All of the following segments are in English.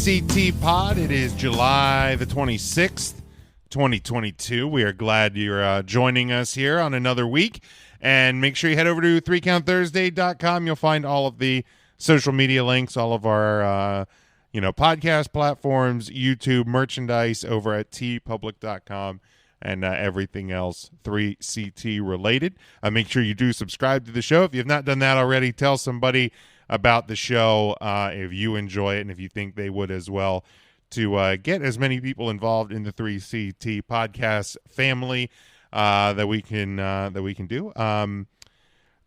3CT Pod. It is July the 26th, 2022. We are glad you're joining us here on another week. And make sure you head over to 3countthursday.com. You'll find all of the social media links, all of our podcast platforms, YouTube, merchandise over at tpublic.com, and everything else 3CT related. Make sure you do subscribe to the show. If you have not done that already, tell somebody about the show if you enjoy it and if you think they would as well, to get as many people involved in the 3CT podcast family that we can do.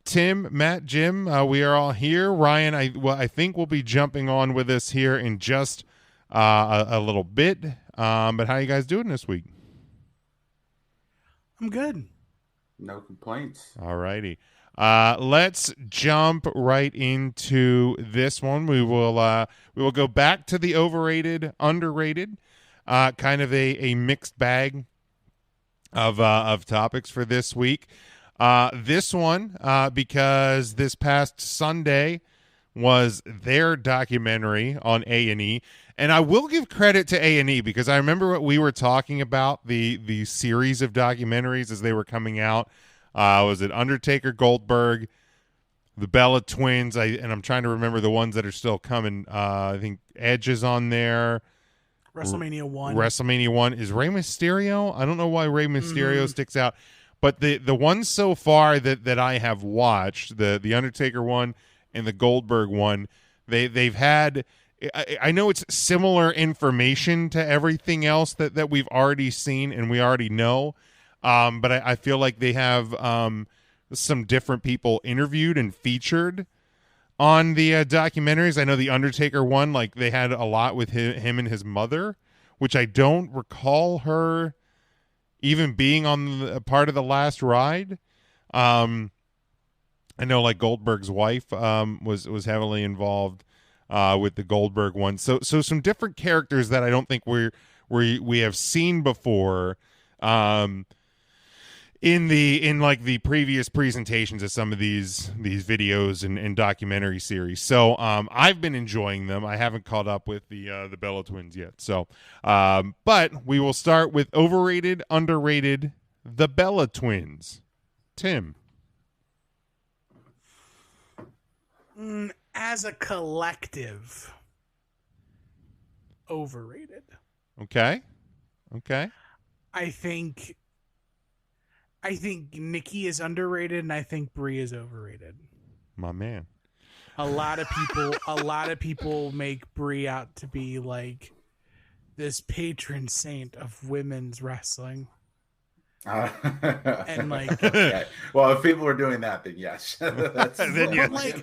Tim, Matt, Jim, we are all here. Ryan, I think will be jumping on with us here in just a little bit. But how are you guys doing this week? I'm good. No complaints. All righty. Let's jump right into this one. We will go back to the overrated, underrated, kind of a mixed bag of topics for this week. This one, because this past Sunday was their documentary on A&E, and I will give credit to A&E because I remember what we were talking about, the series of documentaries as they were coming out. Was it Undertaker, Goldberg, the Bella Twins? And I'm trying to remember the ones that are still coming. I think Edge is on there. WrestleMania 1. WrestleMania 1. Is Rey Mysterio? I don't know why Rey Mysterio sticks out. But the ones so far that I have watched, the Undertaker one and the Goldberg one, they've had... I know it's similar information to everything else that we've already seen and we already know. But I feel like they have some different people interviewed and featured on the documentaries. I know the Undertaker one, like they had a lot with him and his mother, which I don't recall her even being on a part of the last ride. I know like Goldberg's wife was heavily involved with the Goldberg one. So some different characters that I don't think we have seen before. In the previous presentations of some of these videos and documentary series. So I've been enjoying them. I haven't caught up with the Bella Twins yet. So but we will start with overrated, underrated, the Bella Twins. Tim. As a collective, overrated. Okay. I think Nikki is underrated, and I think Brie is overrated. My man. A lot of people make Brie out to be like this patron saint of women's wrestling. And like, okay. Well, if people are doing that, then yes. That's then yes. Like,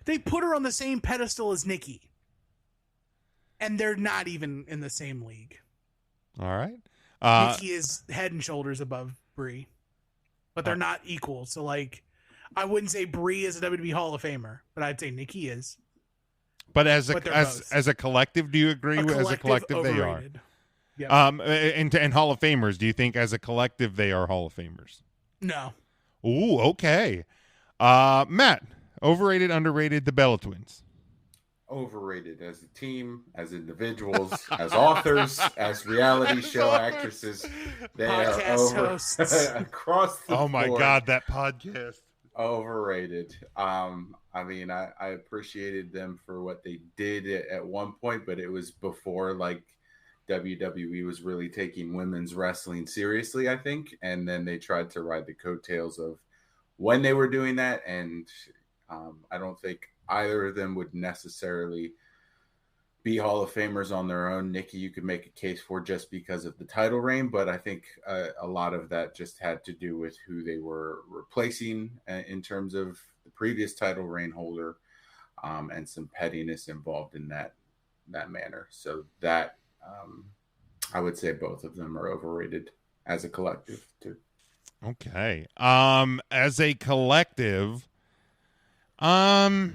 they put her on the same pedestal as Nikki, and they're not even in the same league. All right. Nikki is head and shoulders above Brie, but they're not equal. So, like, I wouldn't say Brie is a WWE Hall of Famer, but I'd say Nikki is. But as a collective, do you agree? As a collective, overrated. They are. Yep. And Hall of Famers, do you think as a collective they are Hall of Famers? No. Ooh, okay. Matt, overrated, underrated, the Bella Twins. Overrated as a team, as individuals, as authors, as reality show actresses. They Podcast are hosts. across the board. Oh my God, that podcast. Overrated. I mean, I appreciated them for what they did at one point, but it was before like WWE was really taking women's wrestling seriously, I think. And then they tried to ride the coattails of when they were doing that. And I don't think either of them would necessarily be Hall of Famers on their own. Nikki, you could make a case for just because of the title reign, but I think a lot of that just had to do with who they were replacing in terms of the previous title reign holder, and some pettiness involved in that manner. So that I would say both of them are overrated as a collective too. Okay. As a collective, I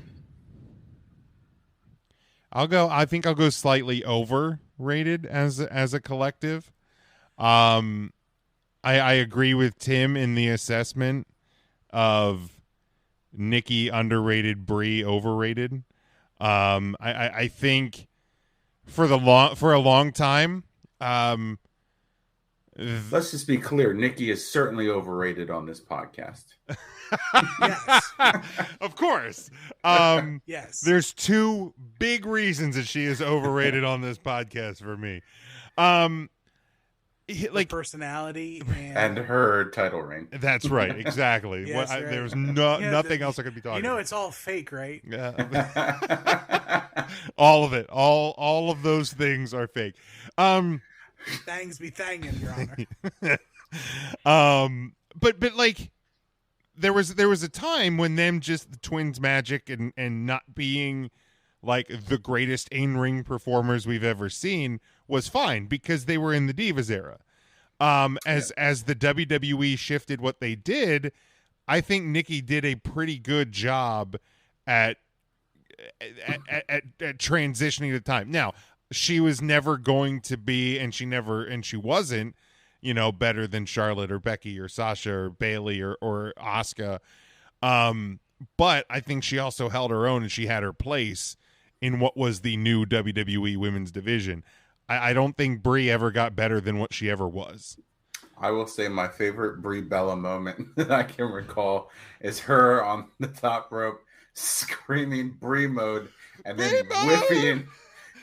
think I'll go slightly overrated as a collective. I agree with Tim in the assessment of Nikki underrated, Brie overrated. I think for a long time. Let's just be clear. Nikki is certainly overrated on this podcast. Yes. Of course. Yes. There's two big reasons that she is overrated on this podcast for me. Like personality and her title reign. That's right. Exactly. Yes, right. There was nothing else I could be talking about. It's all fake, right? All of it. All of those things are fake. Thangs be thangin', Your Honor. But like there was a time when them just the Twins magic and not being like the greatest in-ring performers we've ever seen was fine because they were in the Divas era. As the WWE shifted what they did, I think Nikki did a pretty good job at transitioning the time. Now, she was never going to be, and she wasn't, better than Charlotte or Becky or Sasha or Bayley or Asuka. But I think she also held her own and she had her place in what was the new WWE women's division. I don't think Brie ever got better than what she ever was. I will say my favorite Brie Bella moment that I can recall is her on the top rope screaming Brie mode and then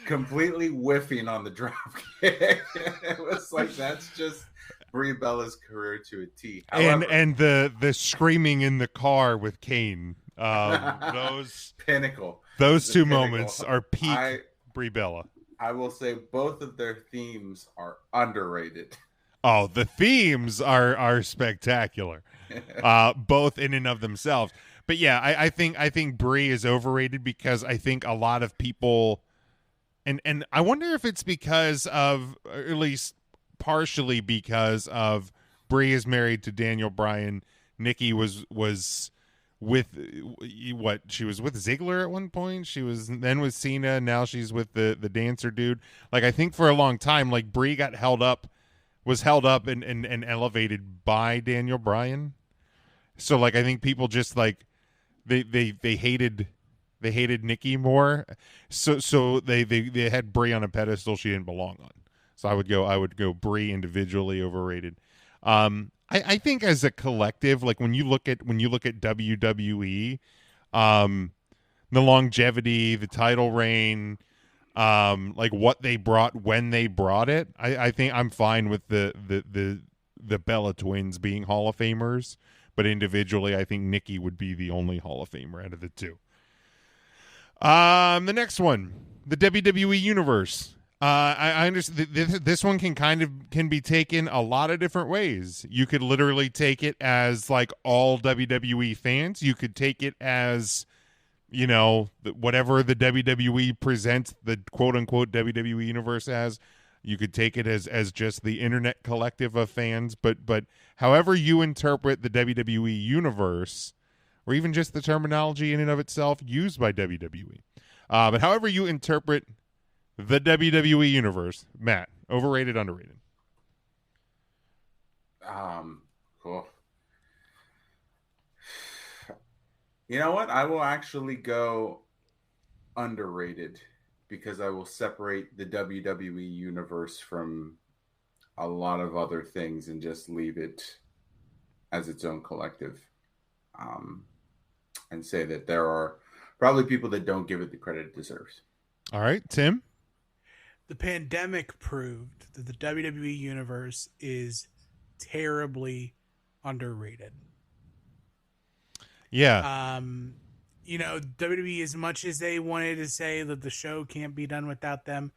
completely whiffing on the drop kick. It was like, that's just Brie Bella's career to a T. However, and the screaming in the car with Kane. Those pinnacle. Those two moments are peak Brie Bella. I will say both of their themes are underrated. Oh, the themes are spectacular, both in and of themselves. But yeah, I think Brie is overrated because I think a lot of people, and I wonder if it's because of, or at least partially because of, Brie is married to Daniel Bryan. Nikki was with what, she was with Ziggler at one point. She was then with Cena. Now she's with the dancer dude. Like, I think for a long time, like, Brie was held up and elevated by Daniel Bryan. So like, I think people just like they hated Nikki more. So they had Brie on a pedestal she didn't belong on. So I would go Brie individually overrated. I think as a collective, like when you look at WWE, the longevity, the title reign, like what they brought when they brought it, I think I'm fine with the Bella Twins being Hall of Famers, but individually, I think Nikki would be the only Hall of Famer out of the two. The next one, the WWE Universe. I understand this one can be taken a lot of different ways. You could literally take it as like all WWE fans. You could take it as, whatever the WWE presents the quote unquote WWE universe as. You could take it as just the internet collective of fans. But however you interpret the WWE universe, or even just the terminology in and of itself used by WWE, but however you interpret the WWE universe, Matt, overrated, underrated? Cool. You know what? I will actually go underrated because I will separate the WWE universe from a lot of other things and just leave it as its own collective. And say that there are probably people that don't give it the credit it deserves. All right, Tim? The pandemic proved that the WWE universe is terribly underrated. Yeah. WWE, as much as they wanted to say that the show can't be done without them,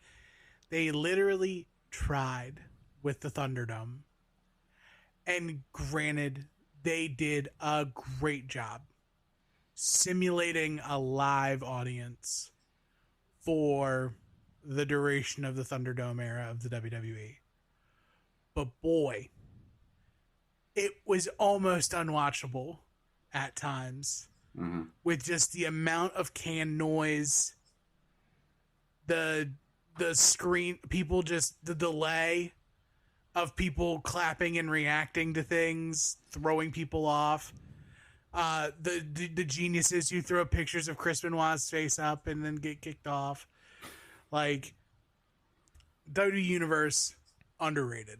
they literally tried with the Thunderdome. And granted, they did a great job simulating a live audience for the duration of the Thunderdome era of the WWE. But boy, it was almost unwatchable at times, with just the amount of canned noise, the screen, people, just the delay of people clapping and reacting to things, throwing people off. The geniuses who throw pictures of Chris Benoit's face up and then get kicked off. Like, WWE Universe underrated.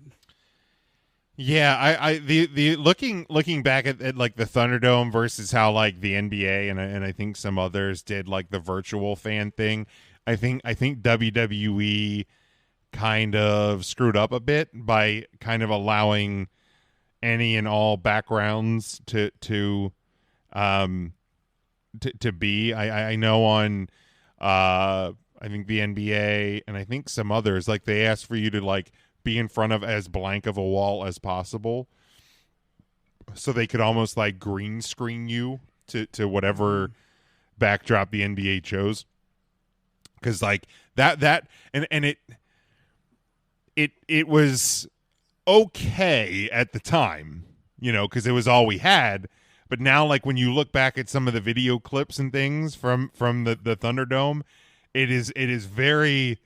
Yeah, the looking back at like the Thunderdome versus how like the NBA and I think some others did like the virtual fan thing. I think WWE kind of screwed up a bit by kind of allowing any and all backgrounds to be. I know on I think the NBA and I think some others, like they asked for you to like be in front of as blank of a wall as possible, so they could almost like green screen you to whatever backdrop the NBA chose. Because like that and it was okay at the time, you know, because it was all we had. But now, like when you look back at some of the video clips and things from the Thunderdome, it is very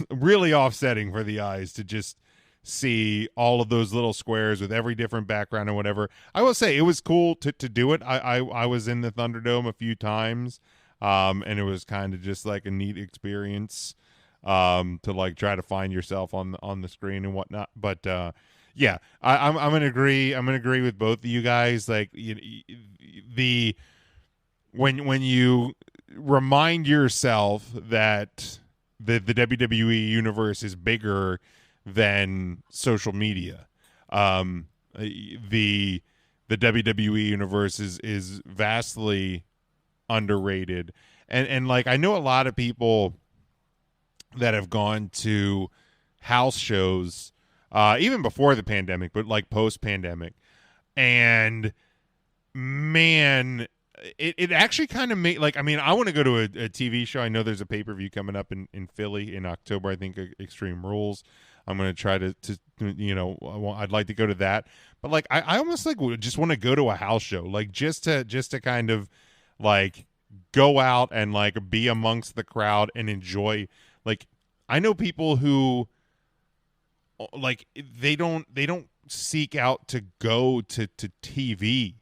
really offsetting for the eyes to just see all of those little squares with every different background and whatever. I will say it was cool to do it. I was in the Thunderdome a few times, and it was kind of just like a neat experience to like try to find yourself on the screen and whatnot. But yeah, I'm gonna agree. I'm gonna agree with both of you guys. Like when you remind yourself that the WWE universe is bigger than social media. The WWE universe is vastly underrated, and like I know a lot of people that have gone to house shows even before the pandemic, but like post pandemic, and man, it actually kind of made like, I mean, I want to go to a TV show. I know there's a pay-per-view coming up in Philly in October. I think Extreme Rules. I'm going to try to you know, I'd like to go to that. But like I almost like would just want to go to a house show, like just to kind of like go out and like be amongst the crowd and enjoy. Like I know people who like they don't seek out to go to TV.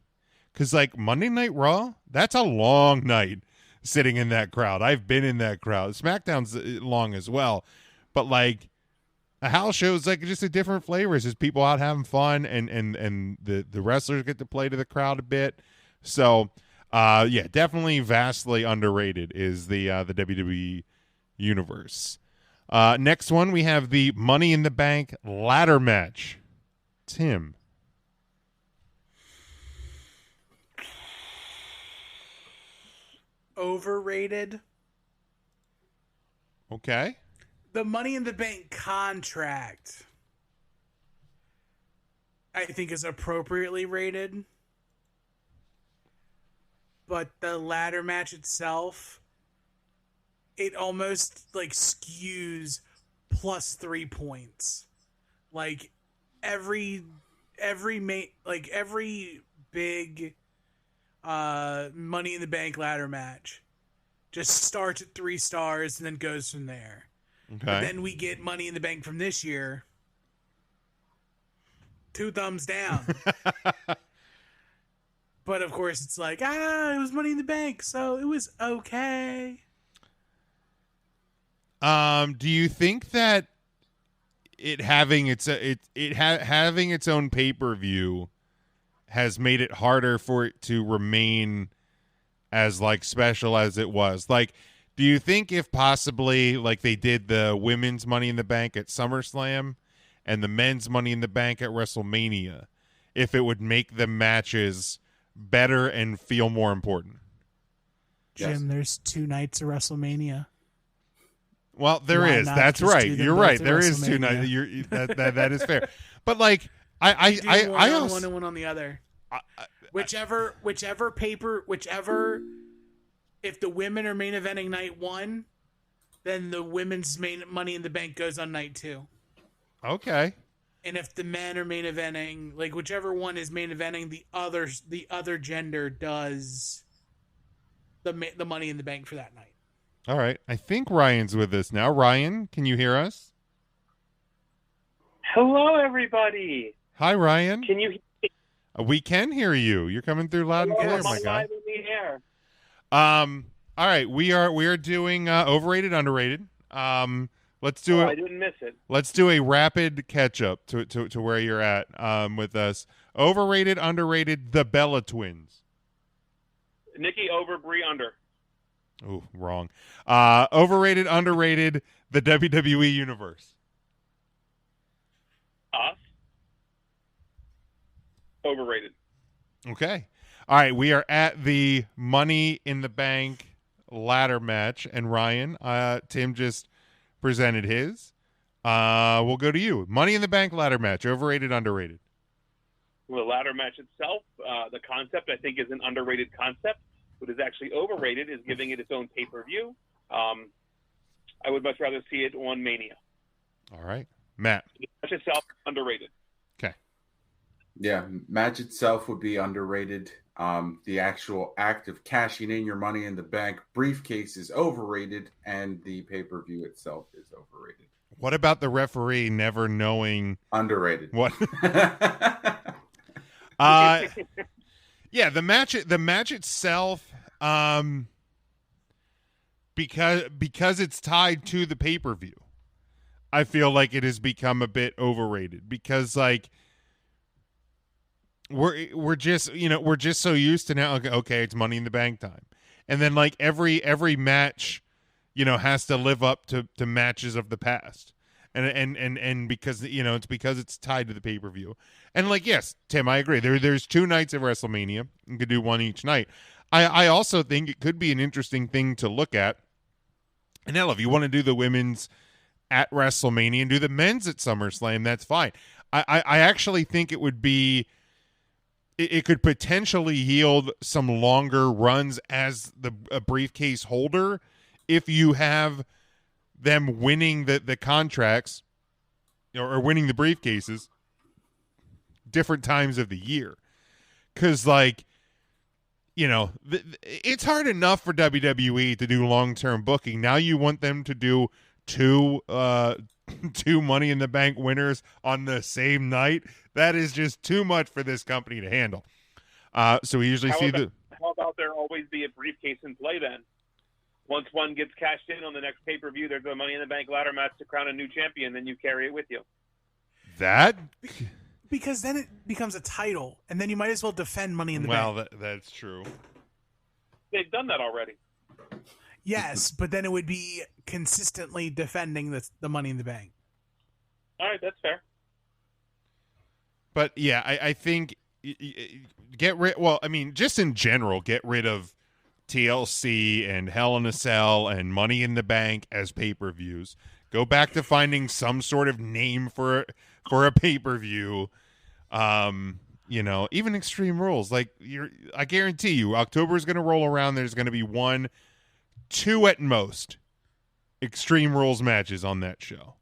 Because, like, Monday Night Raw, that's a long night sitting in that crowd. I've been in that crowd. SmackDown's long as well. But, like, a house show is, like, just a different flavor. It's just people out having fun, and the wrestlers get to play to the crowd a bit. So, yeah, definitely vastly underrated is the WWE Universe. Next one, we have the Money in the Bank ladder match. Tim. Overrated. Okay. The Money in the Bank contract, I think, is appropriately rated. But the ladder match itself, it almost like skews plus 3 points. Like every big Money in the Bank ladder match just starts at 3 stars and then goes from there. Okay. But then we get Money in the Bank from this year, 2 thumbs down. But of course it's like, it was Money in the Bank, so it was okay. Do you think that having its own pay-per-view has made it harder for it to remain as like special as it was? Like, do you think if possibly like they did the women's Money in the Bank at SummerSlam and the men's Money in the Bank at WrestleMania, if it would make the matches better and feel more important? Jim, Yes. there's 2 nights of WrestleMania. Well, there Why is. not That's just right. do them You're both right. at There is 2 WrestleMania? nights. That is fair. But like, I One on also, one and one on the other. Whichever, if the women are main eventing night 1, then the women's main Money in the Bank goes on night 2. okay. And if the men are main eventing, like whichever one is main eventing, the other gender does the Money in the Bank for that night. All right. I think Ryan's with us now. Ryan, can you hear us? Hello, everybody. Hi, Ryan. Can you hear me? We can hear you. You're coming through loud and clear, Am my I guy. live in the air? All right. We are doing overrated, underrated. Let's do it. I didn't miss it. Let's do a rapid catch up to where you're at with us. Overrated, underrated, the Bella Twins. Nikki over, Brie under. Oh, wrong. Overrated, underrated, the WWE Universe. Us. Overrated. Okay. All right. We are at the Money in the Bank ladder match, and Ryan, Tim just presented his. We'll go to you. Money in the Bank ladder match. Overrated, underrated. Well, the ladder match itself, the concept, I think, is an underrated concept. What is actually overrated is giving it its own pay-per-view. I would much rather see it on Mania. All right. Matt. The match itself, underrated. Okay. Yeah, match itself would be underrated. The actual act of cashing in your Money in the Bank briefcase is overrated, and the pay-per-view itself is overrated. What about the referee never knowing Underrated. what? Yeah, the match itself, because it's tied to the pay-per-view, I feel like it has become a bit overrated because like we're just so used to now. Okay, it's Money in the Bank time, and then like every match, has to live up to matches of the past. And because it's because it's tied to the pay-per-view. And like, yes, Tim, I agree. There's 2 nights of WrestleMania. You could do one each night. I also think it could be an interesting thing to look at. And hell, if you want to do the women's at WrestleMania and do the men's at SummerSlam, that's fine. I actually think it would be it could potentially yield some longer runs as a briefcase holder if you have them winning the contracts or winning the briefcases different times of the year. Because, like, it's hard enough for WWE to do long-term booking. Now you want them to do two Money in the Bank winners on the same night. That is just too much for this company to handle. So we usually How about there always be a briefcase in play then? Once one gets cashed in on the next pay-per-view, there's a Money in the Bank ladder match to crown a new champion, then you carry it with you. That? Because then it becomes a title, and then you might as well defend Money in the Bank. Well, that's true. They've done that already. Yes, but then it would be consistently defending the Money in the Bank. All right, that's fair. But, yeah, I think get rid – well, I mean, just in general, get rid of TLC and Hell in a Cell and Money in the Bank as pay-per-views. Go back to finding some sort of name for a pay-per-view. Even Extreme Rules. Like I guarantee you, October is going to roll around. There's going to be 1, 2 at most Extreme Rules matches on that show,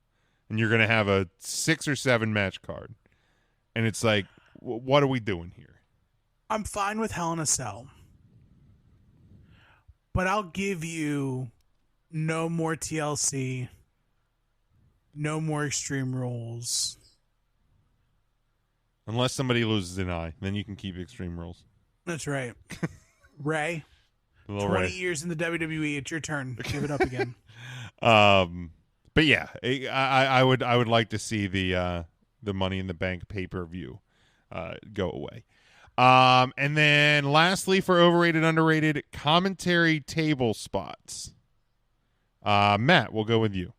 and you're going to have a 6 or 7 match card. And it's like, what are we doing here? I'm fine with Hell in a Cell. But I'll give you no more TLC, no more Extreme Rules. Unless somebody loses an eye, then you can keep Extreme Rules. That's right. Ray, 20 Ray. years in the WWE, it's your turn. Give it up again. But yeah, I would like to see the Money in the Bank pay-per-view go away. And then lastly, for overrated, underrated, commentary table spots. Matt, we'll go with you.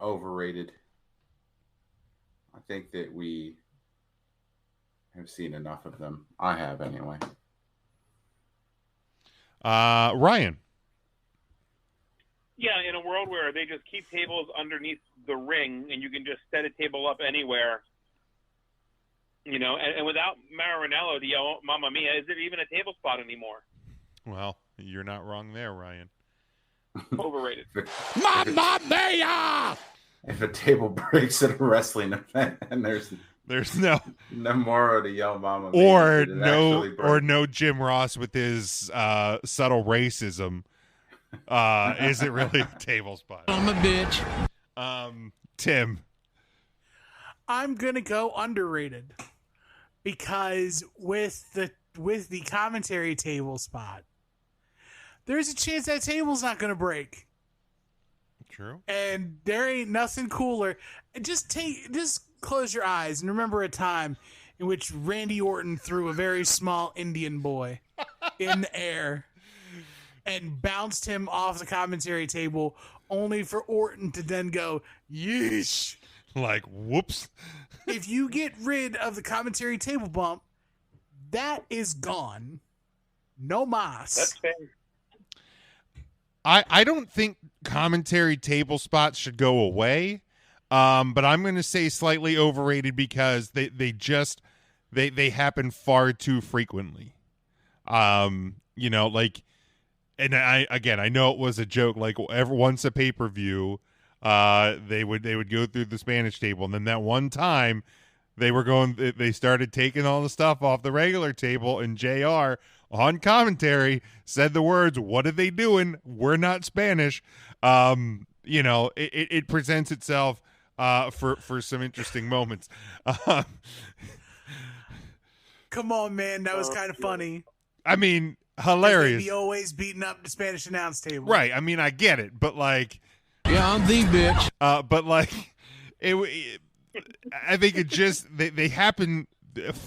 Overrated. I think that we have seen enough of them. I have anyway. Ryan. Yeah, in a world where they just keep tables underneath the ring and you can just set a table up anywhere, and without Marinello to yell, Mamma Mia, is it even a table spot anymore? Well, you're not wrong there, Ryan. Overrated. Mamma Mia! If a table breaks at a wrestling event and there's no Moro to yell Mamma Mia, or no Jim Ross with his subtle racism, is it really a table spot? I'm a bitch. Tim. I'm gonna go underrated because with the commentary table spot, there's a chance that table's not gonna break. True. And there ain't nothing cooler. Just close your eyes and remember a time in which Randy Orton threw a very small Indian boy in the air and bounced him off the commentary table, only for Orton to then go, yeesh. Like, whoops. If you get rid of the commentary table bump, that is gone. No mas. That's fair. I don't think commentary table spots should go away, but I'm going to say slightly overrated because they happen far too frequently. You know, like, and I know it was a joke. Like, once a pay-per-view, they would go through the Spanish table, and then that one time they started taking all the stuff off the regular table, and JR on commentary said the words, "What are they doing? We're not Spanish." You know, it presents itself for some interesting moments. Come on, man, that was kind of funny. I mean, hilarious. He always beating up the Spanish announce table, Right? I mean, I get it, but like, Yeah, I'm the bitch. but like, I think it just they happen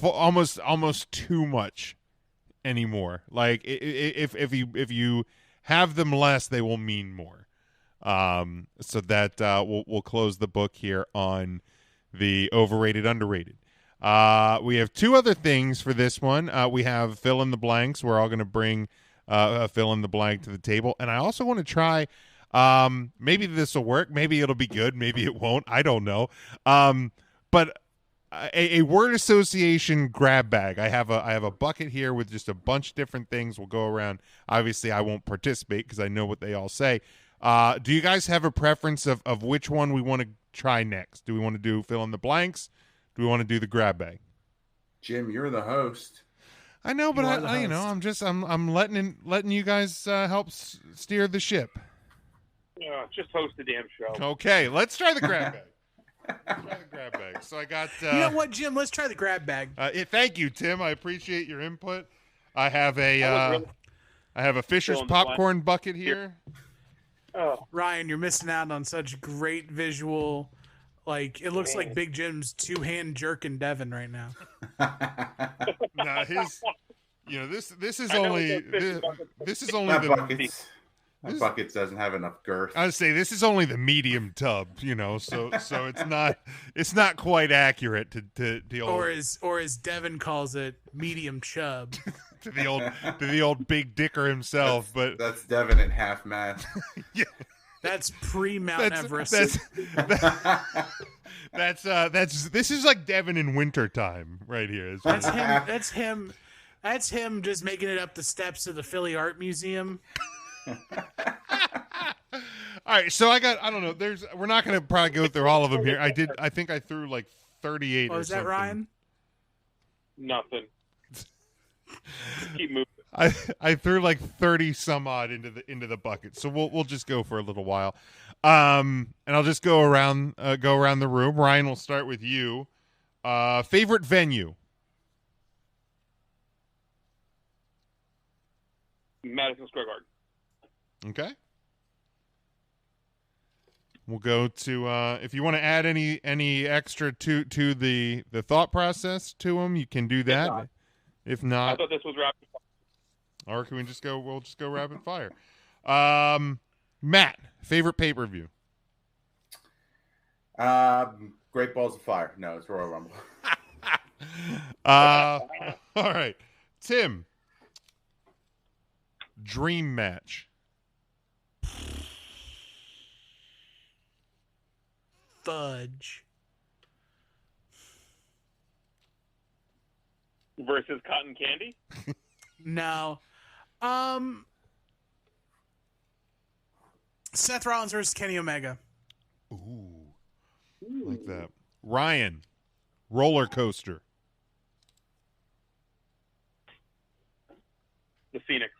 almost too much anymore. Like, if you have them less, they will mean more. So that we'll close the book here on the overrated, underrated. We have two other things for this one. We have fill in the blanks. We're all going to bring a fill in the blank to the table, and I also want to try. Maybe this will work. Maybe it'll be good. Maybe it won't. I don't know. But a word association grab bag. I have a bucket here with just a bunch of different things. We'll go around. Obviously, I won't participate because I know what they all say. Do you guys have a preference of which one we want to try next? Do we want to do fill in the blanks? Do we want to do the grab bag? Jim, you're the host. I know, but You are I'm letting you guys help steer the ship. Just host the damn show. Okay, let's try the grab bag. So I got. You know what, Jim? Let's try the grab bag. Thank you, Tim. I appreciate your input. I have a Fisher's popcorn bucket here. Oh, Ryan, you're missing out on such great visual. Like, it looks like Big Jim's two-hand jerking Devin right now. Nah, this is I know only it's a this is only That bucket doesn't have enough girth. I would say this is only the medium tub, you know, so it's not quite accurate to the old, or as Devin calls it, medium chub. to the old big dicker himself. But that's Devin at half mast. Yeah. That's pre-Mount Everest. This is like Devin in wintertime right here. That's him just making it up the steps of the Philly Art Museum. All right, so I don't know. We're not going to probably go through all of them here. I think I threw like 38 or is that something. Ryan? nothing. Keep moving. I threw like 30 some odd into the bucket. So we'll just go for a little while. And I'll just go around the room. Ryan, we'll start with you. Favorite venue? Madison Square Garden. Okay. We'll go to if you want to add any extra to the thought process to them, you can do that. If I not, thought this was rapid fire. or can we just go? We'll just go rapid fire. Matt, favorite pay-per-view? Great Balls of Fire. No, it's Royal Rumble. All right, Tim. Dream match. Fudge. Versus Cotton Candy? No. Seth Rollins versus Kenny Omega. Ooh. Like that. Ryan, roller coaster. The Phoenix.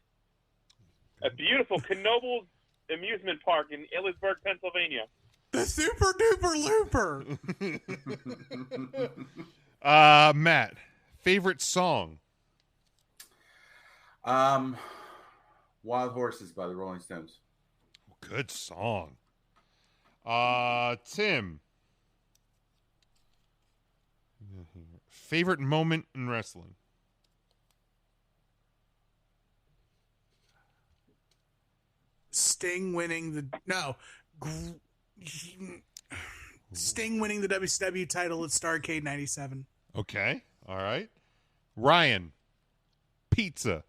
A beautiful Knoebels amusement park in Ellisburg, Pennsylvania. The Super Duper Looper. Matt, favorite song? Wild Horses by the Rolling Stones. Good song. Tim. Favorite moment in wrestling? Sting winning the Sting winning the WCW title at Starrcade '97. Okay. All right. Ryan. Pizza.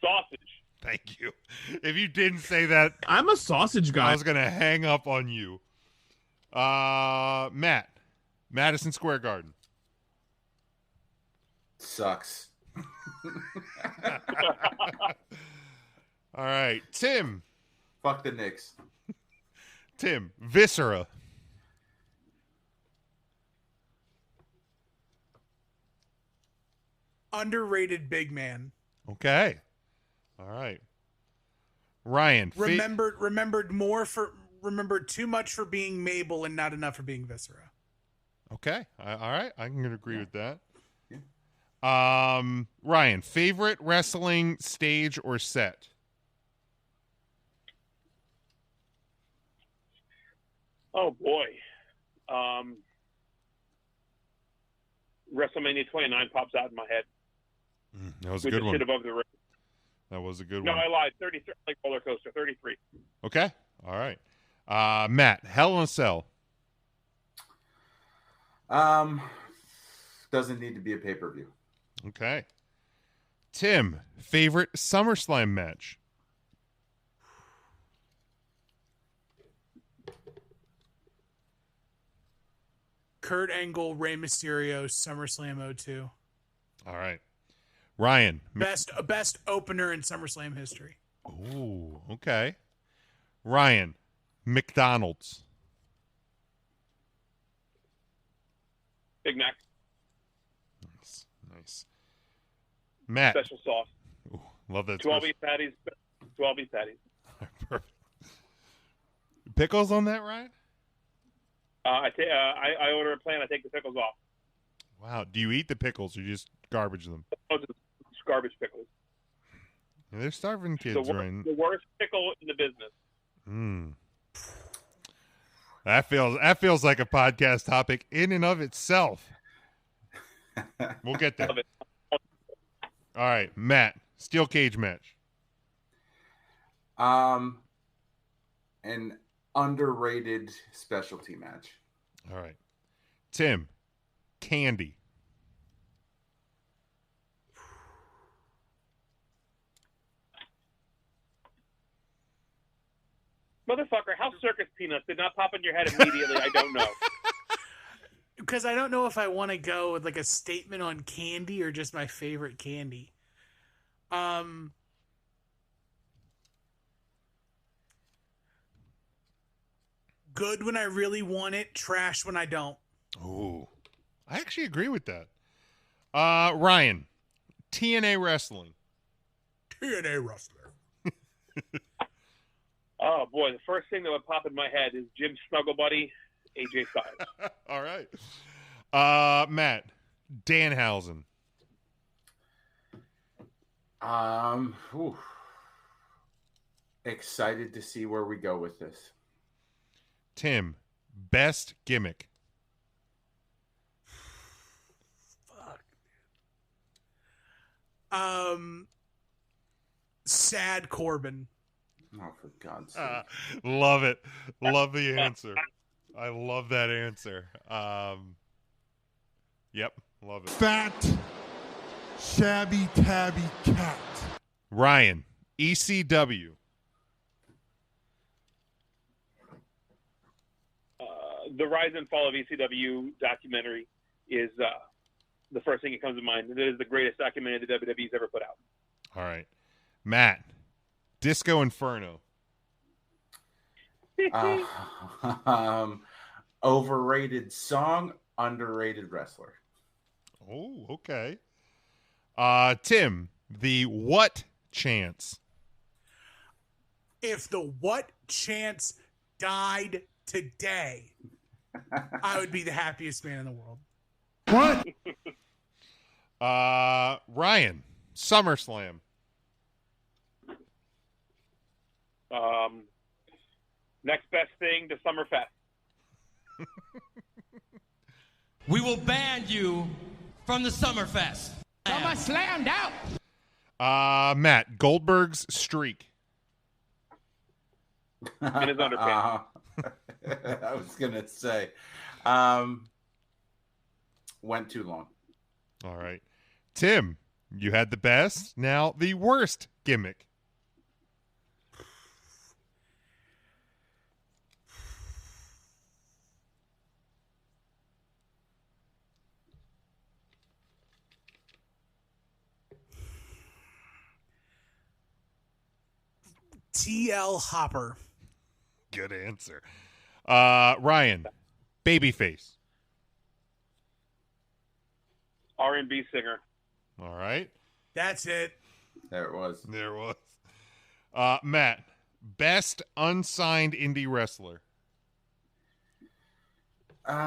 Sausage. Thank you. If you didn't say that, I'm a sausage I guy. was going to hang up on you. Matt. Madison Square Garden. Sucks. All right. Tim. Fuck the Knicks. Tim. Viscera. Underrated big man. Okay. All right. Ryan. Remembered too much for being Mabel and not enough for being Viscera. Okay. All right. I can agree with that. Yeah. Ryan, favorite wrestling stage or set? Oh boy. WrestleMania 29 pops out in my head. That was a With good the one. shit above the ring. That was a good No, one. I lied. 33, like roller coaster. 33. Okay. All right. Matt, Hell in a Cell. Doesn't need to be a pay-per-view. Okay. Tim, favorite SummerSlam match? Kurt Angle, Rey Mysterio, SummerSlam 02. All right. Ryan. Best opener in SummerSlam history. Oh, okay. Ryan, McDonald's. Big Mac. Nice. Matt. Special sauce. Ooh, love that. 12 beef patties. 12 beef patties. Perfect. Pickles on that, Ryan? I order a plan. I take the pickles off. Wow. Do you eat the pickles or you just garbage them? Those are garbage pickles. Yeah, they're starving kids, right? The worst pickle in the business. That feels like a podcast topic in and of itself. We'll get there. All right, Matt, steel cage match. An underrated specialty match. All right, Tim, candy. Motherfucker, how circus peanuts did not pop in your head immediately, I don't know. Because I don't know if I want to go with like a statement on candy or just my favorite candy. Good when I really want it, trash when I don't. Oh, I actually agree with that. Ryan, TNA wrestling. TNA wrestler. Oh, boy, the first thing that would pop in my head is Jim Snuggle Buddy, AJ Styles. All right. Matt, Danhausen. Excited to see where we go with this. Tim, best gimmick. Fuck. Sad Corbin. Oh, for God's sake. Love it. Love the answer. I love that answer. Yep, love it. Fat, shabby, tabby cat. Ryan, ECW. The Rise and Fall of ECW documentary is the first thing that comes to mind. It is the greatest documentary the WWE's ever put out. All right. Matt, Disco Inferno. Overrated song, underrated wrestler. Oh, okay. Tim, the what chance? If the what chance died today, I would be the happiest man in the world. What? Ryan, SummerSlam. Next best thing to Summerfest. We will ban you from the Summerfest. Summer slammed out. Matt, Goldberg's streak. In his underpants. I was gonna say, went too long. All right. Tim, you had the best. Now the worst gimmick. TL Hopper. Good answer. Ryan, babyface. R&B singer. All right. That's it. There it was. There it was. Matt, best unsigned indie wrestler. Jeez.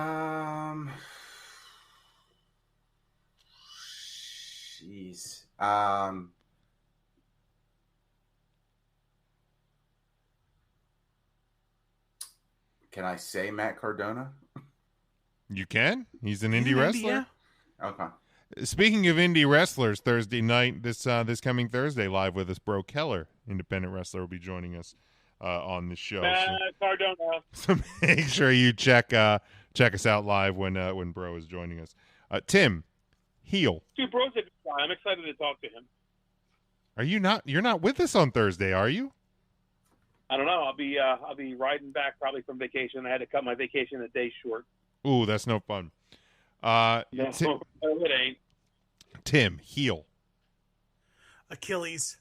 Can I say Matt Cardona? You can. He's an indie wrestler. Okay. Speaking of indie wrestlers, Thursday night, this coming Thursday, live with us, Bro Keller, independent wrestler, will be joining us on the show. Cardona. So make sure you check us out live when Bro is joining us. Tim, heel. Dude, Bro's a good guy. I'm excited to talk to him. Are you not? You're not with us on Thursday, are you? I don't know. I'll be riding back probably from vacation. I had to cut my vacation a day short. Ooh, that's no fun. No, it ain't. Tim, heel. Achilles.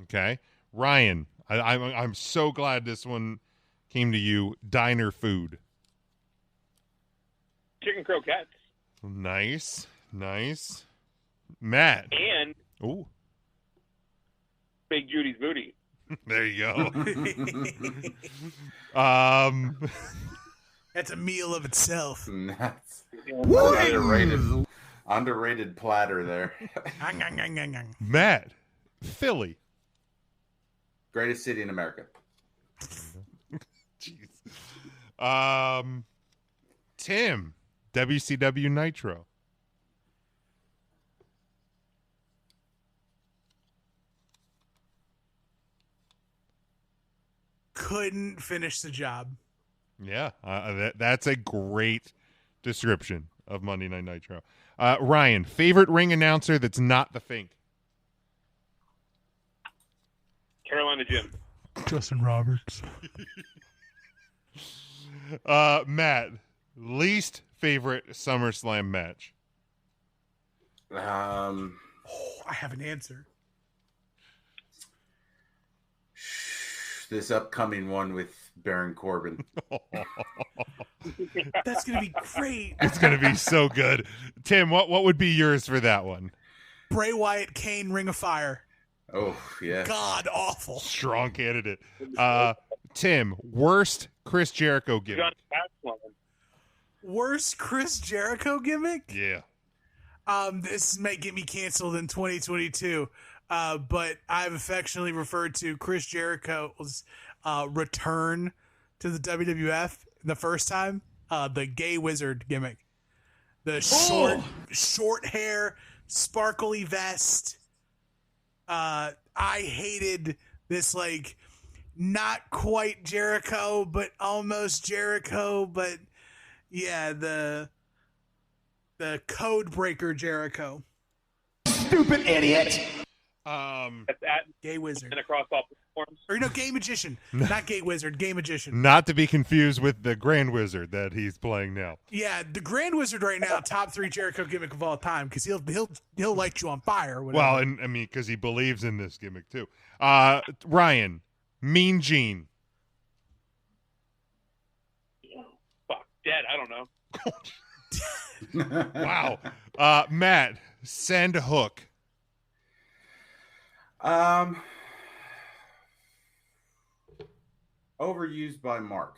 Okay. Ryan, I'm so glad this one came to you. Diner food. Chicken croquettes. Nice. Matt. And Ooh. Big Judy's booty. There you go. That's a meal of itself. That's Yeah. underrated platter there. Matt, Philly. Greatest city in America. Jeez. Tim, WCW Nitro. Couldn't finish the job. Yeah, that's a great description of Monday Night Nitro. Ryan, favorite ring announcer that's not the Fink. Carolina Jim. Justin Roberts. Matt, least favorite SummerSlam match. Oh, I have an answer. This upcoming one with Baron Corbin. That's gonna be great. It's gonna be so good. Tim, what would be yours for that one? Bray Wyatt, Kane, Ring of Fire. Oh, yeah. God awful. Strong candidate. Tim, worst Chris Jericho gimmick. John Cassidy. Worst Chris Jericho gimmick? Yeah. This may get me canceled in 2022. But I've affectionately referred to Chris Jericho's return to the WWF the first time, the gay wizard gimmick. The short hair, sparkly vest. I hated this, like, not quite Jericho, but almost Jericho. But yeah, the code breaker Jericho. Stupid idiot. That's at Gay wizard. and across all platforms. Or, gay magician. Not gay wizard, gay magician. Not to be confused with the Grand Wizard that he's playing now. Yeah, the Grand Wizard right now, top 3 Jericho gimmick of all time, because he'll light you on fire. Whatever. Well, and I mean, because he believes in this gimmick too. Ryan, Mean Gene. Fuck, dead. I don't know. Wow. Matt, Send Hook. Overused by Mark.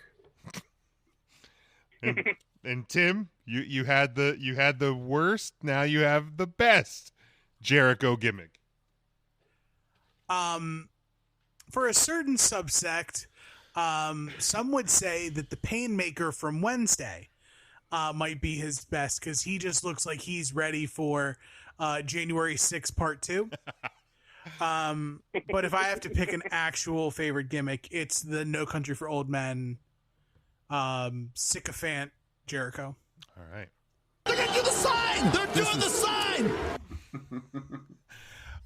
And Tim, you had the worst. Now you have the best Jericho gimmick. For a certain subsect, Some would say that the Painmaker from Wednesday might be his best because he just looks like he's ready for January 6th Part 2. But if I have to pick an actual favorite gimmick, it's the No Country for Old Men sycophant Jericho. All right. They're going to do the sign! They're doing the sign!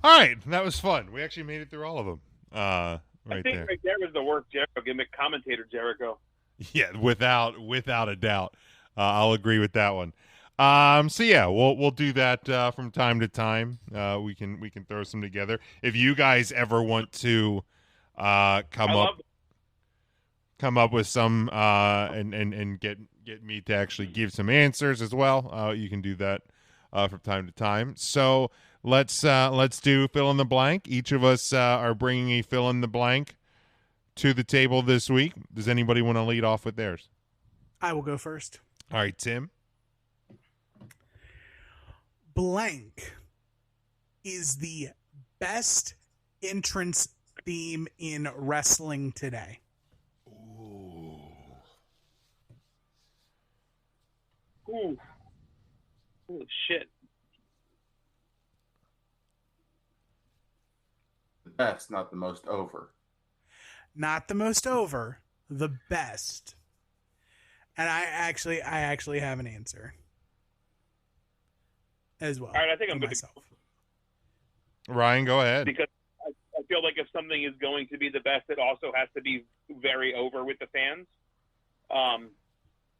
All right. That was fun. We actually made it through all of them. I think There. right there was the work Jericho gimmick, commentator Jericho. Yeah, without a doubt. I'll agree with that one. So yeah, we'll do that from time to time. We can throw some together. If you guys ever want to come up with some and get me to actually give some answers as well, you can do that from time to time. So let's do fill in the blank. Each of us are bringing a fill in the blank to the table this week. Does anybody want to lead off with theirs? I will go first. All right, Tim. Blank is the best entrance theme in wrestling today. Ooh. Ooh. Holy shit. The best, not the most over. Not the most over, the best. And I actually have an answer as well. All right, I think I'm for good to myself. Ryan, go ahead. Because I feel like if something is going to be the best, it also has to be very over with the fans.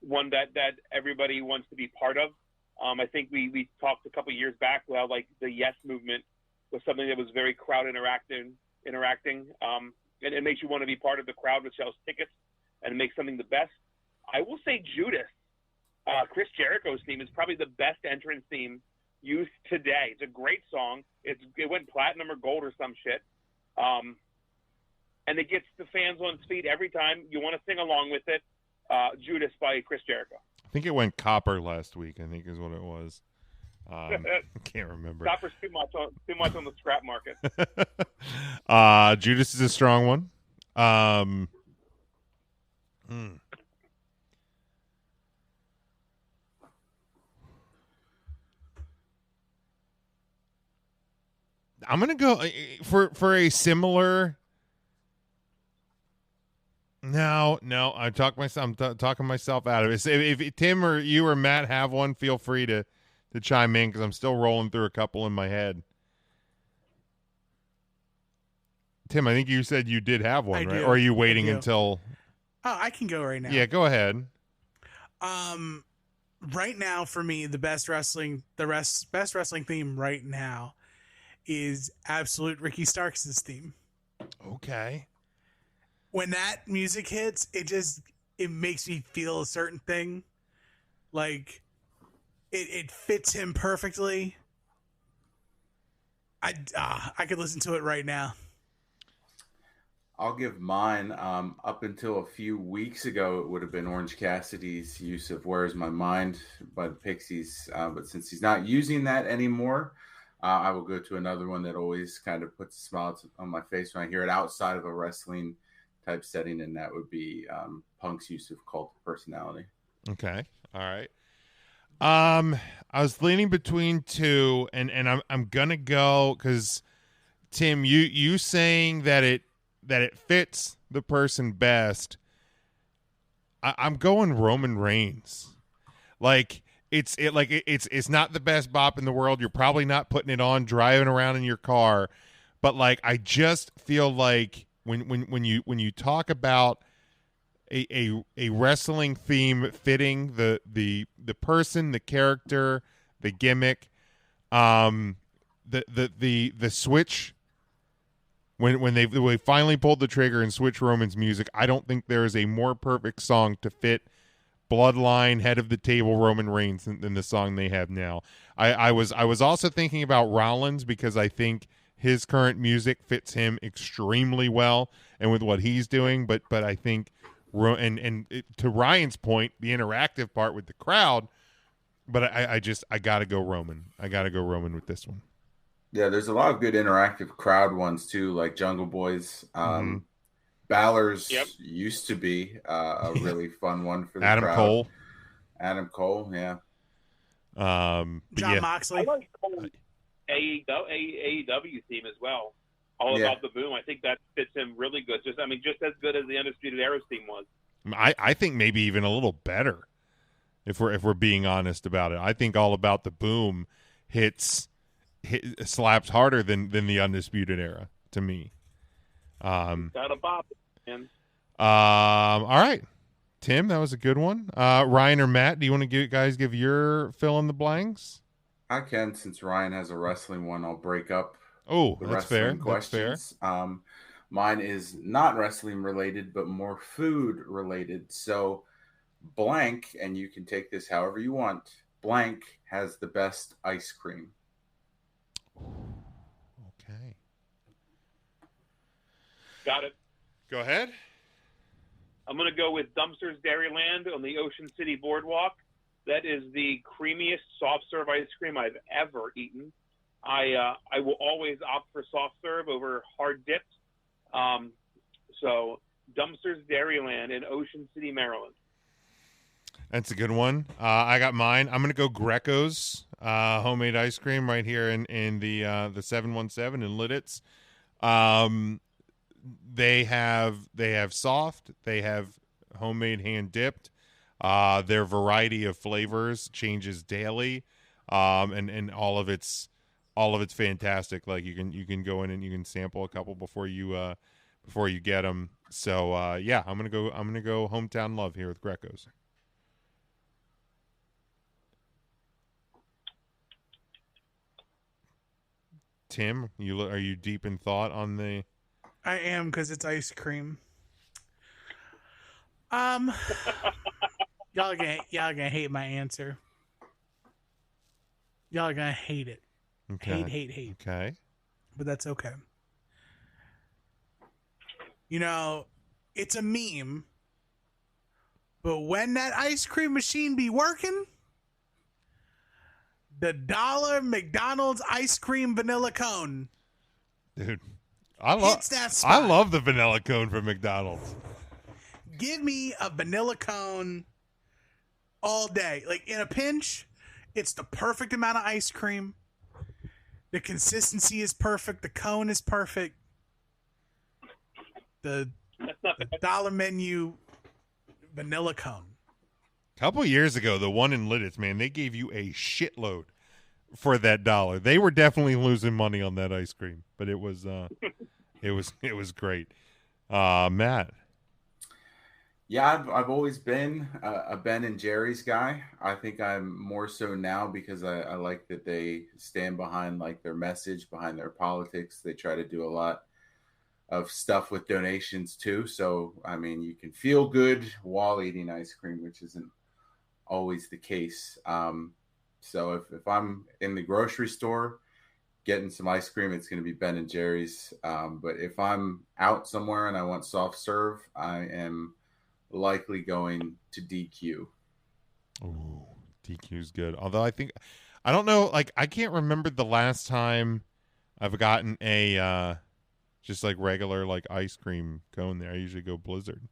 One that everybody wants to be part of. I think we talked a couple years back about like the Yes movement was something that was very crowd interacting. And it makes you want to be part of the crowd which sells tickets and makes something the best. I will say Judas, Chris Jericho's theme is probably the best entrance theme used today. It's a great song. It went platinum or gold or some shit. And it gets the fans on its feet every time. You want to sing along with it. Judas by Chris Jericho. I think it went copper last week, I think is what it was. I can't remember. Copper's too much on the scrap market. Judas is a strong one. I'm gonna go for a similar. No, I'm talking myself out of it. So if Tim or you or Matt have one, feel free to chime in because I'm still rolling through a couple in my head. Tim, I think you said you did have one, right? do. Or are you waiting until? Oh, I can go right now. Yeah, go ahead. Right now for me, the best wrestling theme right now is absolute Ricky Starks' theme. Okay. When that music hits, it makes me feel a certain thing. Like it fits him perfectly. I could listen to it right now. I'll give mine. Up until a few weeks ago, it would have been Orange Cassidy's use of "Where's My Mind" by the Pixies. But since he's not using that anymore, I will go to another one that always kind of puts a smile on my face when I hear it outside of a wrestling type setting, and that would be Punk's use of Cult of Personality. Okay. All right. I was leaning between two, and I'm gonna go because Tim, you saying that it fits the person best. I'm going Roman Reigns. Like it's not the best bop in the world. You're probably not putting it on driving around in your car, but like I just feel like when you talk about a wrestling theme fitting the person, the character, the gimmick, the switch. When they finally pulled the trigger and switched Roman's music, I don't think there is a more perfect song to fit Bloodline, head of the table Roman Reigns than the song they have now. I was also thinking about Rollins because I think his current music fits him extremely well and with what he's doing. But I think to Ryan's point, the interactive part with the crowd. But I gotta go Roman. I gotta go Roman with this one. Yeah, there's a lot of good interactive crowd ones too, like Jungle Boys. Balor's Yep. used to be a really fun one for the Adam crowd. Cole. Adam Cole, yeah. But John yeah, Moxley. I like Cole's AEW theme as well. All Yeah. about the boom. I think that fits him really good. Just as good as the Undisputed Era's theme was. I think maybe even a little better, if we're being honest about it. I think All About the Boom slaps harder than the Undisputed Era to me. Got a bop, man. All right, Tim, that was a good one. Ryan or Matt, do you want to give your fill in the blanks? I can, since Ryan has a wrestling one, I'll break up Oh, the that's fair. wrestling questions. Mine is not wrestling related, but more food related. So blank, and you can take this however you want, blank has the best ice cream. Okay. Got it. Go ahead. I'm going to go with Dumpster's Dairyland on the Ocean City Boardwalk. That is the creamiest soft serve ice cream I've ever eaten. I will always opt for soft serve over hard dipped. So Dumpster's Dairyland in Ocean City, Maryland. That's a good one. I got mine. I'm gonna go Greco's homemade ice cream right here in the 717 in Lidditz. They have soft. They have homemade hand dipped. Their variety of flavors changes daily, and all of it's fantastic. Like you can go in and you can sample a couple before you get them. So yeah, I'm gonna go hometown love here with Greco's. Tim, are you deep in thought on the? I am, because it's ice cream. Y'all gonna hate my answer. Y'all are gonna hate it. Okay. Hate. Okay. But that's okay. You know, it's a meme. But when that ice cream machine be working, the $1 McDonald's ice cream vanilla cone. Dude, hits that spot. I love the vanilla cone from McDonald's. Give me a vanilla cone all day. Like, in a pinch, it's the perfect amount of ice cream. The consistency is perfect. The cone is perfect. The dollar menu vanilla cone. A couple years ago, the one in Lidditz, man, they gave you a shitload for that $1. They were definitely losing money on that ice cream, but it was great. Matt. Yeah, I've always been a Ben and Jerry's guy. I think I'm more so now because I like that they stand behind like their message, behind their politics. They try to do a lot of stuff with donations too. So, I mean, you can feel good while eating ice cream, which isn't always the case. So if I'm in the grocery store getting some ice cream, it's going to be Ben and Jerry's. But if I'm out somewhere and I want soft serve, I am likely going to DQ. Ooh, DQ's good. Although I don't know, like I can't remember the last time I've gotten a just like regular like ice cream cone there. I usually go Blizzard.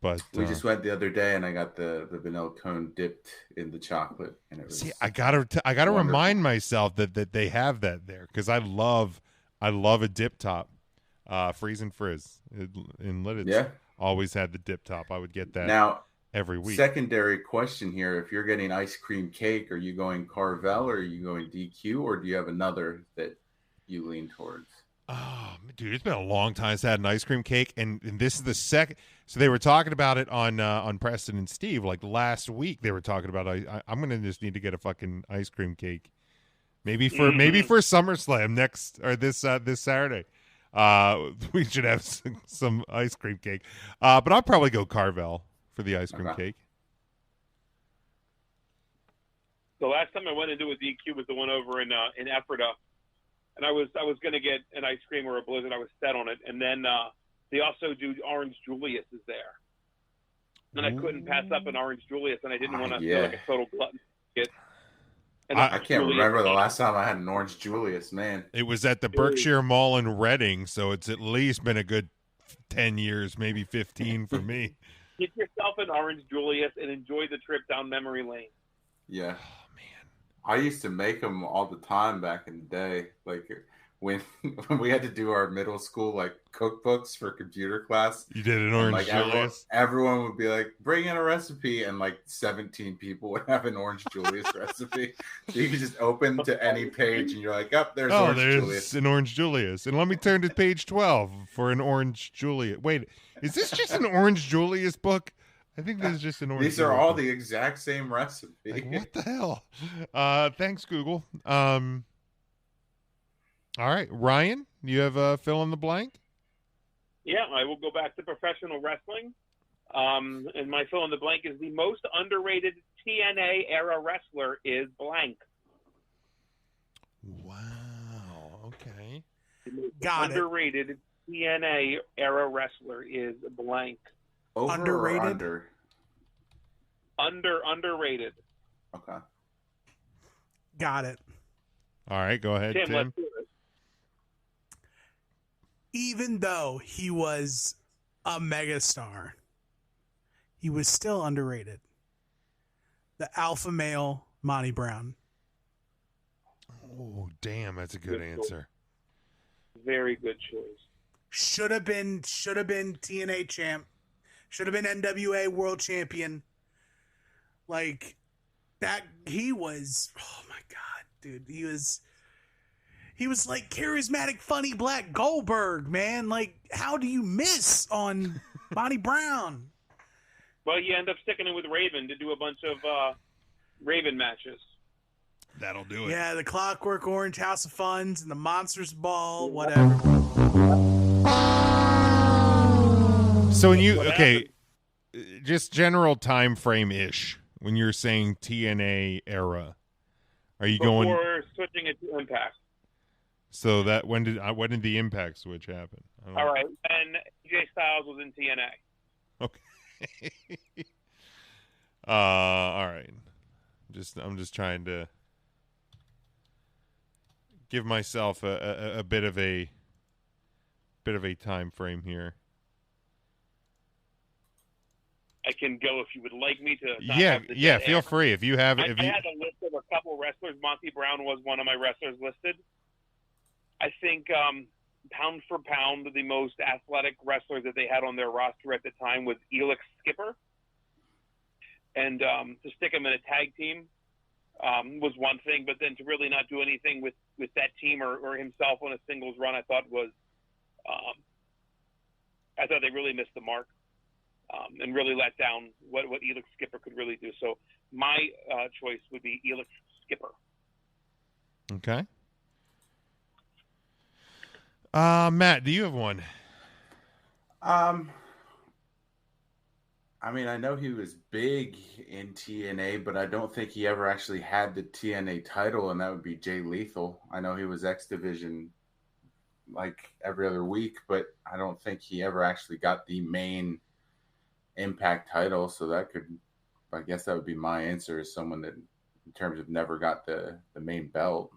But we just went the other day and I got the vanilla cone dipped in the chocolate, and it was I gotta remind myself that they have that there, because I love a dip top. Freeze and Frizz in Lidditz. Yeah. Always had the dip top. I would get that now every week. Secondary question here: if you're getting ice cream cake, are you going Carvel or are you going DQ, or do you have another that you lean towards? Oh, dude, it's been a long time since I had an ice cream cake, and this is the second. So they were talking about it on Preston and Steve like last week. They were talking about I'm gonna just need to get a fucking ice cream cake, maybe for SummerSlam next or this Saturday. We should have some ice cream cake. But I'll probably go Carvel for the ice cream cake. The last time I went into a DQ was the one over in Ephrata, and I was going to get an ice cream or a Blizzard. I was set on it, and then they also do Orange Julius is there, and I couldn't pass up an Orange Julius, and I didn't want to feel like a total glutton. I can't remember the last time I had an Orange Julius, man. It was at the Berkshire Mall in Reading, so it's at least been a good 10 years, maybe 15 for me. Get yourself an Orange Julius and enjoy the trip down memory lane. Yeah. Oh, man. I used to make them all the time back in the day. Like when we had to do our middle school like cookbooks for computer class. You did an And Orange like Julius? everyone would be like, bring in a recipe, and like 17 people would have an Orange Julius recipe. So you could just open to any page and you're like, oh, there's Orange Julius. An Orange Julius. And let me turn to page 12 for an Orange Julius. Wait, is this just an Orange Julius book? I think this is just an Orange These are Julius all book. the exact same recipe. Like, what the hell? Thanks, Google. All right, Ryan, you have a fill in the blank? Yeah, I will go back to professional wrestling. And my fill in the blank is the most underrated TNA era wrestler is blank. Wow. Okay. Got it. Underrated TNA era wrestler is blank. Over Underrated? or under? Underrated. Okay. Got it. All right, go ahead, Tim, Tim. let's do it. Even though he was a megastar, he was still underrated. The alpha male Monty Brown. Oh, damn, that's a good Good answer. Very good choice. Should have been TNA champ. Should have been NWA world champion. Like that, he was. Oh my god, dude, he was like charismatic, funny Black Goldberg, man. Like, how do you miss on Monty Brown? Well, you end up sticking it with Raven to do a bunch of Raven matches. That'll do it. Yeah, the Clockwork Orange, House of Funds, and the Monsters Ball, whatever. So when you just general time frame ish when you're saying TNA era, are you going? Before switching it to Impact. So that when did the Impact switch happen? All right, and AJ Styles was in TNA. Okay. All right. I'm just trying to give myself a bit of a time frame here. I can go if you would like me to. Yeah. Feel free if you have. I had a list of a couple wrestlers. Monty Brown was one of my wrestlers listed. I think pound for pound, the most athletic wrestler that they had on their roster at the time was Elix Skipper. And to stick him in a tag team was one thing, but then to really not do anything with that team or himself on a singles run, I thought they really missed the mark and really let down what Elix Skipper could really do. So my choice would be Elix Skipper. Okay. Matt, do you have one? I mean, I know he was big in TNA, but I don't think he ever actually had the TNA title, and that would be Jay Lethal. I know he was X Division like every other week, but I don't think he ever actually got the main Impact title. So I guess that would be my answer, is someone that in terms of never got the main belt.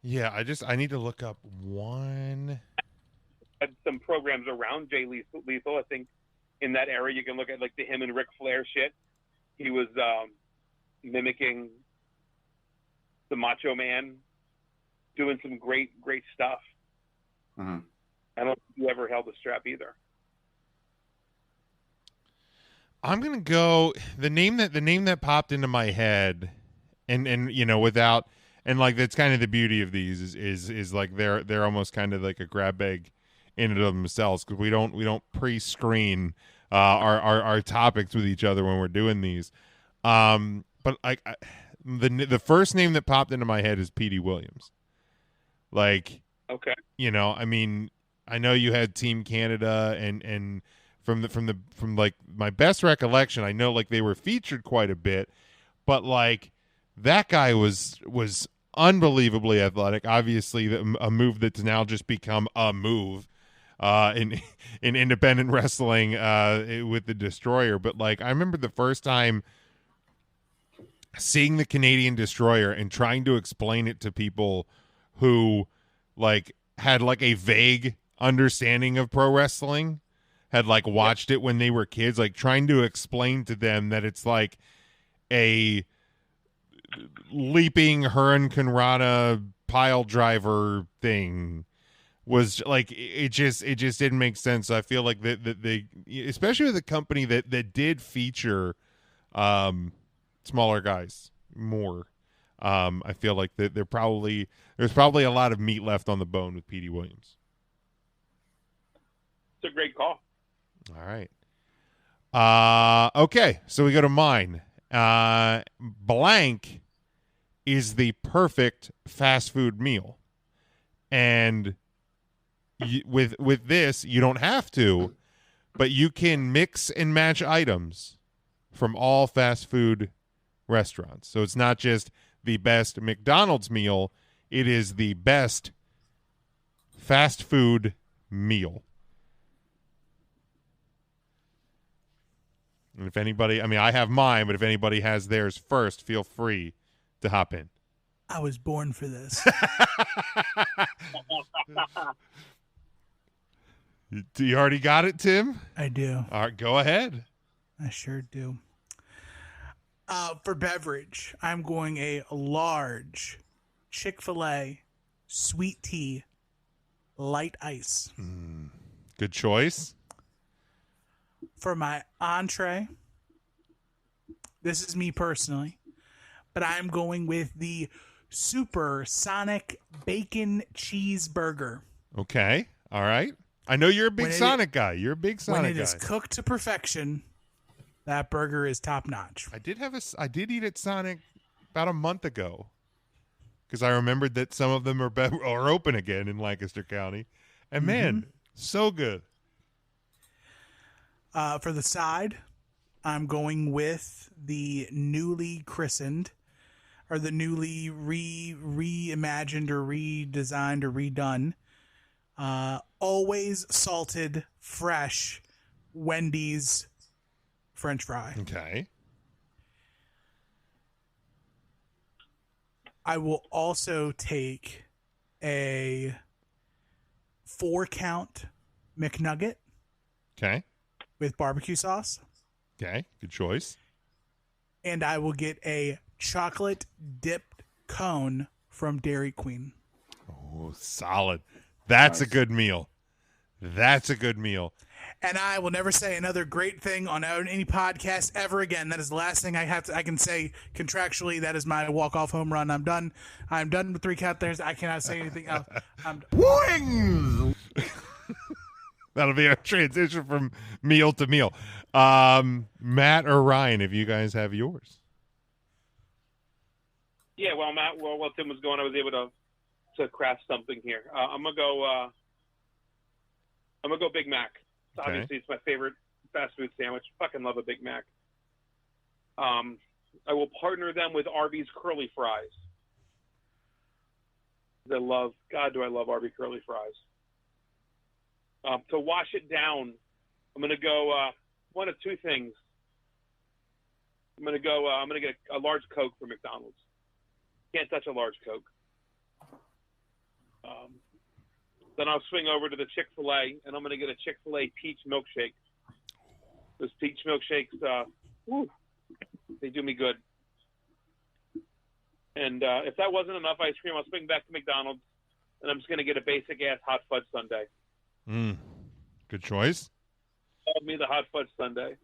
Yeah, I need to look up one. Had some programs around Jay Lethal. I think in that era, you can look at like the him and Ric Flair shit. He was mimicking the Macho Man, doing some great stuff. Mm-hmm. I don't think you ever held the strap either. I'm gonna go the name that popped into my head, and you know, without, and like that's kind of the beauty of these is like they're almost kind of like a grab bag in and of themselves, because we don't pre-screen our topics with each other when we're doing these. But the first name that popped into my head is Petey Williams. Like, okay, you know, I mean, I know you had Team Canada, and from like my best recollection, I know like they were featured quite a bit, but like that guy was unbelievably athletic. Obviously, a move that's now just become a move in independent wrestling with the Destroyer. But like, I remember the first time seeing the Canadian Destroyer and trying to explain it to people who like had like a vague understanding of pro wrestling, had like watched it when they were kids, like trying to explain to them that it's like a leaping Hurricane pile driver thing was like, it just didn't make sense. I feel like that they, especially with a company that did feature smaller guys more, I feel like that there's probably a lot of meat left on the bone with Petey Williams. It's a great call. All right. Okay, so we go to mine. Blank is the perfect fast food meal, and with this you don't have to, but you can mix and match items from all fast food restaurants. So it's not just the best McDonald's meal, it is the best fast food meal. And if anybody, I mean, I have mine, but if anybody has theirs first, feel free to hop in. I was born for this. Do you already got it, Tim? I do. All right, go ahead. I sure do. For beverage, I'm going a large Chick-fil-A sweet tea light ice. Good choice. For my entree, this is me personally, but I'm going with the Super Sonic Bacon Cheeseburger. Okay. All right. I know you're a big Sonic guy. You're a big Sonic guy. When it is cooked to perfection, that burger is top notch. I did eat at Sonic about a month ago because I remembered that some of them are open again in Lancaster County, and man, so good. For the side, I'm going with the newly christened, or the newly reimagined or redesigned or redone, always salted, fresh Wendy's French fry. Okay. I will also take a 4-count McNugget. Okay. With barbecue sauce. Okay, good choice. And I will get a chocolate dipped cone from Dairy Queen. Oh, solid. That's nice. A good meal. That's a good meal. And I will never say another great thing on any podcast ever again. That is the last thing I can say contractually. That is my walk-off home run. I'm done. I'm done with 3 count there's. I cannot say anything else. Wings! That'll be our transition from meal to meal. Matt or Ryan, if you guys have yours. Yeah, well, Matt, while Tim was going, I was able to craft something here. I'm gonna go Big Mac. Okay. Obviously, it's my favorite fast food sandwich. Fucking love a Big Mac. I will partner them with Arby's curly fries. God, do I love Arby's curly fries. To wash it down, I'm going to go one of two things. I'm going to get a large Coke from McDonald's. Can't touch a large Coke. Then I'll swing over to the Chick-fil-A, and I'm going to get a Chick-fil-A peach milkshake. Those peach milkshakes, they do me good. And if that wasn't enough ice cream, I'll swing back to McDonald's, and I'm just going to get a basic-ass hot fudge sundae. Good choice. Love me the hot fudge sundae.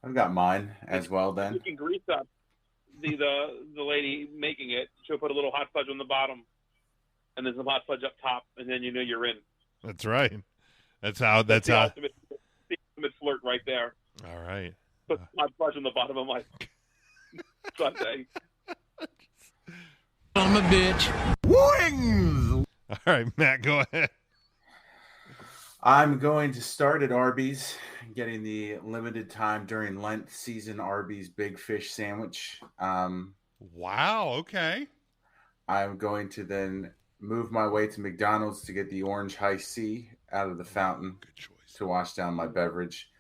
I've got mine as well. Then you can grease up the lady making it. She'll put a little hot fudge on the bottom, and then some hot fudge up top, and then you know you're in. That's right. That's how. The ultimate flirt right there. All right. Put hot fudge on the bottom of my sundae. I'm a bitch. Wings! All right, Matt, go ahead. I'm going to start at Arby's, getting the limited time during Lent season Arby's Big Fish Sandwich. Wow, okay. I'm going to then move my way to McDonald's to get the Orange High C out of the fountain. Good choice. To wash down my beverage.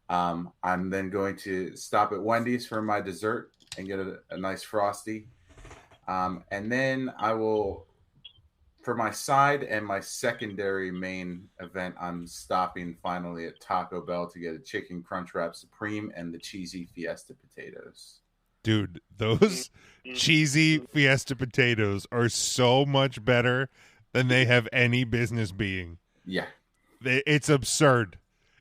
I'm then going to stop at Wendy's for my dessert and get a nice Frosty. And then I will For my side and my secondary main event, I'm stopping finally at Taco Bell to get a chicken Crunchwrap Supreme and the cheesy Fiesta potatoes. Dude, those cheesy Fiesta potatoes are so much better than they have any business being. Yeah. It's absurd.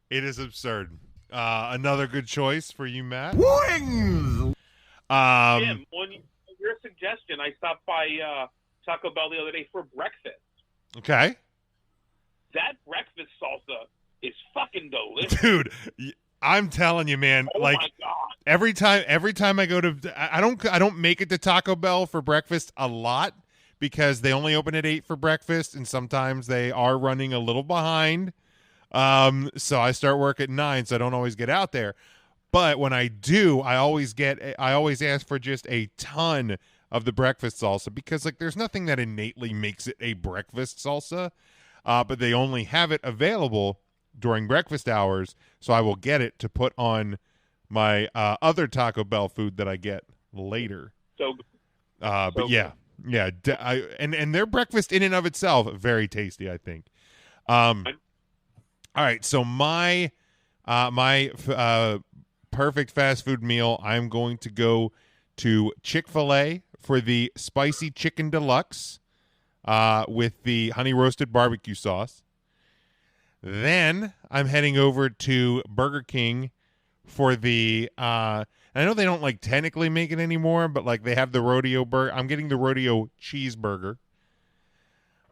It is absurd. Another good choice for you, Matt. Wings! Jim, on your suggestion, I stopped by Taco Bell the other day for breakfast. Okay. That breakfast salsa is fucking delicious. Dude, I'm telling you, man. Oh like my God. every time I go to, I don't make it to Taco Bell for breakfast a lot because they only open at 8 for breakfast, and sometimes they are running a little behind. So I start work at 9, so I don't always get out there. But when I do, I always ask for just a ton of the breakfast salsa because like there's nothing that innately makes it a breakfast salsa, but they only have it available during breakfast hours, so I will get it to put on my other Taco Bell food that I get later. But yeah, and their breakfast in and of itself very tasty, I think. All right, so my perfect fast food meal, I'm going to go to Chick-fil-A for the spicy chicken deluxe with the honey roasted barbecue sauce. Then I'm heading over to Burger King for the I know they don't like technically make it anymore, but like they have the rodeo burger. I'm getting the rodeo cheeseburger.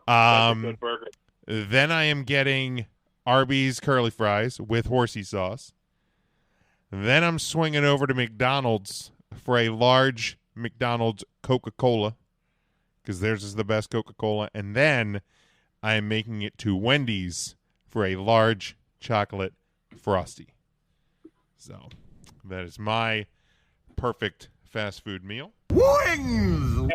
That's a good burger. Then I am getting Arby's curly fries with horsey sauce. Then I'm swinging over to McDonald's for a large McDonald's Coca-Cola because theirs is the best Coca-Cola. And then I am making it to Wendy's for a large chocolate Frosty. So that is my perfect fast food meal. Wings!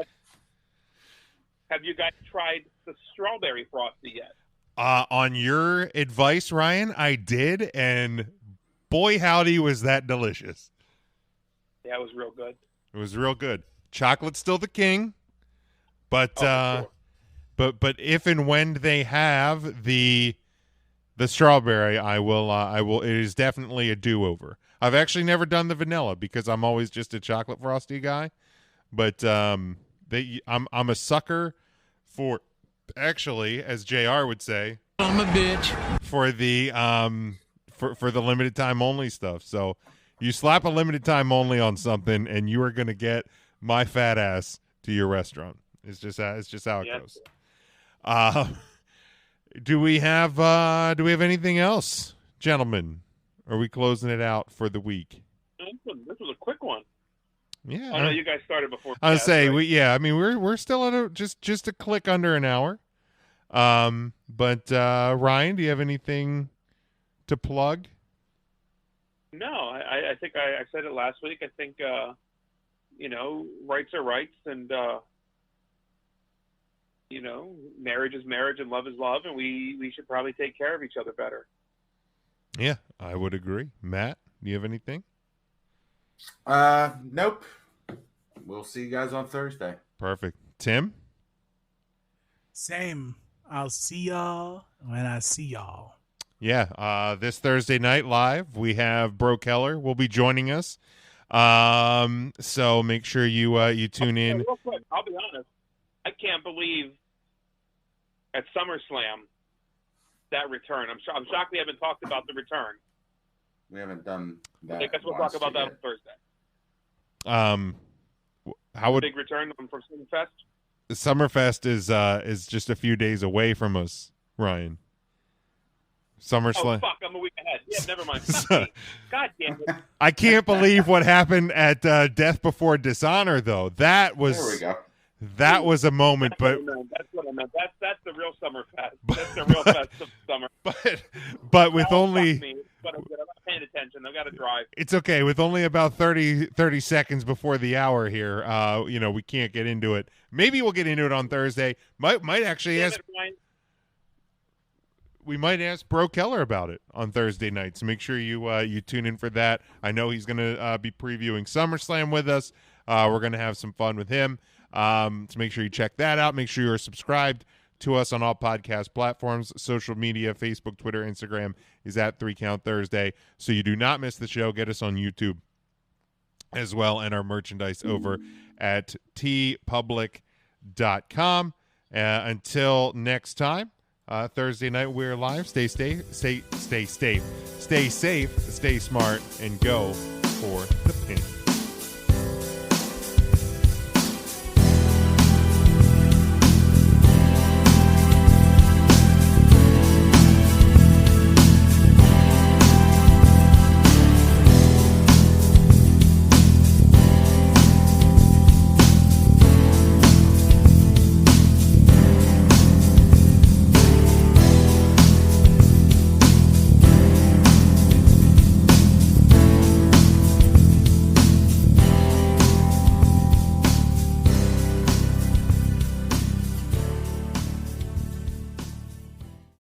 Have you guys tried the strawberry Frosty yet? On your advice, Ryan, I did, and boy, howdy, was that delicious. Yeah, it was real good. It was real good. Chocolate's still the king, but sure. but if and when they have the strawberry, I will. It is definitely a do-over. I've actually never done the vanilla because I'm always just a chocolate Frosty guy, but I'm a sucker for. Actually, as JR would say, I'm a bitch. For the for the limited time only stuff. So you slap a limited time only on something, and you are going to get my fat ass to your restaurant. It's just how it goes. Do we have anything else, gentlemen? Are we closing it out for the week? This was a quick one. Yeah, I know you guys started before. I would say right? We're still at just a click under an hour. But Ryan, do you have anything to plug? No, I think I said it last week. I think rights are rights, and marriage is marriage, and love is love, and we should probably take care of each other better. Yeah, I would agree. Matt, do you have anything? Nope. We'll see you guys on Thursday. Perfect. Tim? Same. I'll see y'all when I see y'all. Yeah, this Thursday night live, we have Bro Keller will be joining us. So make sure you tune in. Real quick, I'll be honest. I can't believe at SummerSlam that return. I'm shocked we haven't talked about the return. We haven't done that. I guess we'll talk about that on Thursday. How would big return from Summerfest? Summerfest is just a few days away from us, Ryan. SummerSlam. Oh fuck! I'm a week ahead. Yeah, never mind. Fuck me. God damn it! I can't believe what happened at Death Before Dishonor, though. That was there we go. That was a moment, but that's what I meant. That's the real Summerfest. That's the real fest of summer. But with only. But I'm not paying attention. I've got to drive. It's okay. With only about 30 seconds before the hour here, we can't get into it. Maybe we'll get into it on Thursday. Might actually ask. We might ask Bro Keller about it on Thursday night. So make sure you tune in for that. I know he's going to be previewing SummerSlam with us. We're going to have some fun with him. So make sure you check that out. Make sure you're subscribed to us on all podcast platforms, social media, Facebook, Twitter, Instagram is at 3 Count Thursday. So you do not miss the show. Get us on YouTube as well, and our merchandise over at tpublic.com. Until next time, Thursday night we're live. Stay safe, stay smart, and go for the pin.